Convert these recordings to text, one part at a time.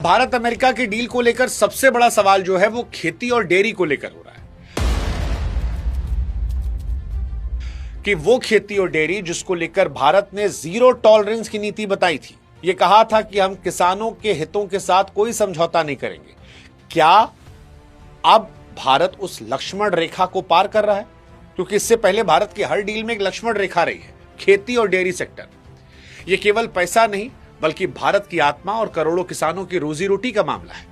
Bharat America की deal को लेकर सबसे बड़ा सवाल जो है वो खेती और डेयरी को लेकर हो रहा है कि वो खेती और डेयरी जिसको लेकर भारत ने जीरो टॉलरेंस की नीति बताई थी। ये कहा था कि हम किसानों के हितों के साथ कोई समझौता नहीं करेंगे। क्या अब भारत उस लक्ष्मण रेखा को पार कर रहा है? क्योंकि इससे पहले भारत की हर डील में एक लक्ष्मण रेखा रही है, खेती और डेयरी सेक्टर। यह केवल पैसा नहीं बल्कि भारत की आत्मा और करोड़ों किसानों की रोजी रोटी का मामला है।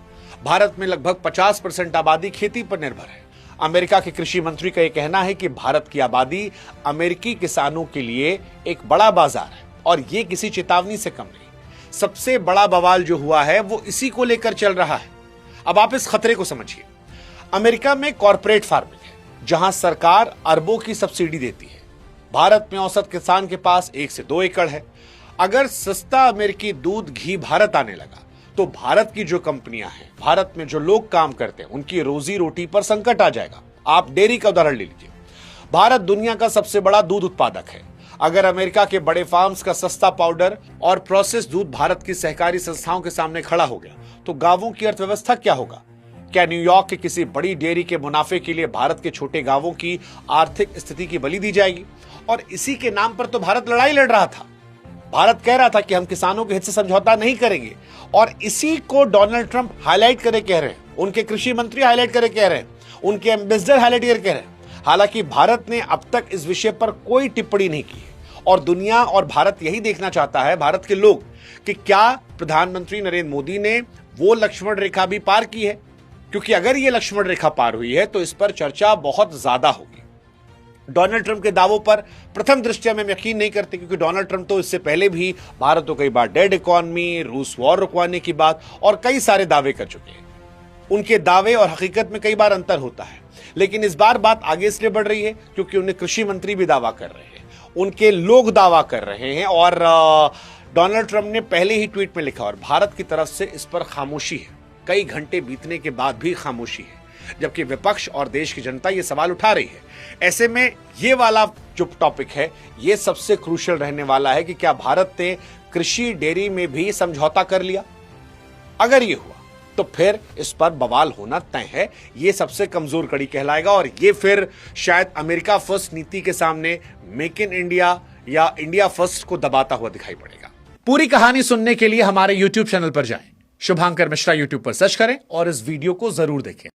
भारत में लगभग 50% आबादी खेती पर निर्भर है। अमेरिका के कृषि मंत्री का यह कहना है कि भारत की आबादी अमेरिकी किसानों के लिए एक बड़ा बाजार है और यह किसी चेतावनी से कम नहीं। सबसे बड़ा बवाल जो हुआ है वो इसी को लेकर चल रहा है। अब आप इस खतरे को समझिए। अमेरिका में कॉर्पोरेट फार्मिंग है जहां सरकार अरबों की सब्सिडी देती है। भारत में औसत किसान के पास 1 से 2 एकड़ है। अगर सस्ता अमेरिकी दूध घी भारत आने लगा तो भारत की जो कंपनियां हैं, भारत में जो लोग काम करते हैं, उनकी रोजी रोटी पर संकट आ जाएगा। आप डेयरी का उदाहरण ले लीजिए। भारत दुनिया का सबसे बड़ा दूध उत्पादक है। अगर अमेरिका के बड़े फार्म्स का सस्ता पाउडर और प्रोसेस दूध भारत की सहकारी संस्थाओं के सामने खड़ा हो गया तो गांवों की अर्थव्यवस्था क्या होगा? क्या न्यूयॉर्क के किसी बड़ी डेयरी के मुनाफे के लिए भारत के छोटे गांवों की आर्थिक स्थिति की बलि दी जाएगी? और इसी के नाम पर तो भारत लड़ाई लड़ रहा था। भारत कह रहा था कि हम किसानों के हित से समझौता नहीं करेंगे और इसी को डोनाल्ड ट्रंप हाईलाइट करे कह रहे हैं, उनके कृषि मंत्री हाईलाइट करे कह रहे हैं, उनके एम्बेसडर हाईलाइट करे कह रहे हैं। हालांकि भारत ने अब तक इस विषय पर कोई टिप्पणी नहीं की है और दुनिया और भारत यही देखना चाहता है, भारत के लोग, कि क्या प्रधानमंत्री नरेंद्र मोदी ने वो लक्ष्मण रेखा भी पार की है। क्योंकि अगर ये लक्ष्मण रेखा पार हुई है तो इस पर चर्चा बहुत ज्यादा होगी। डोनाल्ड ट्रंप के दावों पर प्रथम दृष्टया में यकीन नहीं करते, क्योंकि डोनाल्ड ट्रंप तो इससे पहले भी भारत को कई बार डेड इकोनॉमी, रूस वॉर रुकवाने की बात और कई सारे दावे कर चुके हैं। उनके दावे और हकीकत में कई बार अंतर होता है, लेकिन इस बार बात आगे इसलिए बढ़ रही है क्योंकि उन्हें कृषि मंत्री भी दावा कर रहे हैं, उनके लोग दावा कर रहे हैं और डोनाल्ड ट्रंप ने पहले ही ट्वीट में लिखा और भारत की तरफ से इस पर खामोशी है। कई घंटे बीतने के बाद भी खामोशी है, जबकि विपक्ष और देश की जनता ये सवाल उठा रही है। ऐसे में ये वाला जो टॉपिक है ये सबसे क्रूशियल रहने वाला है कि क्या भारत ने कृषि डेयरी में भी समझौता कर लिया? अगर ये हुआ तो फिर इस पर बवाल होना तय है। ये सबसे कमजोर कड़ी कहलाएगा और ये फिर शायद अमेरिका फर्स्ट नीति के सामने मेक इन इंडिया या इंडिया फर्स्ट को दबाता हुआ दिखाई पड़ेगा। पूरी कहानी सुनने के लिए हमारे YouTube चैनल पर जाएं, शुभांकर मिश्रा YouTube पर सर्च करें और इस वीडियो को जरूर देखें।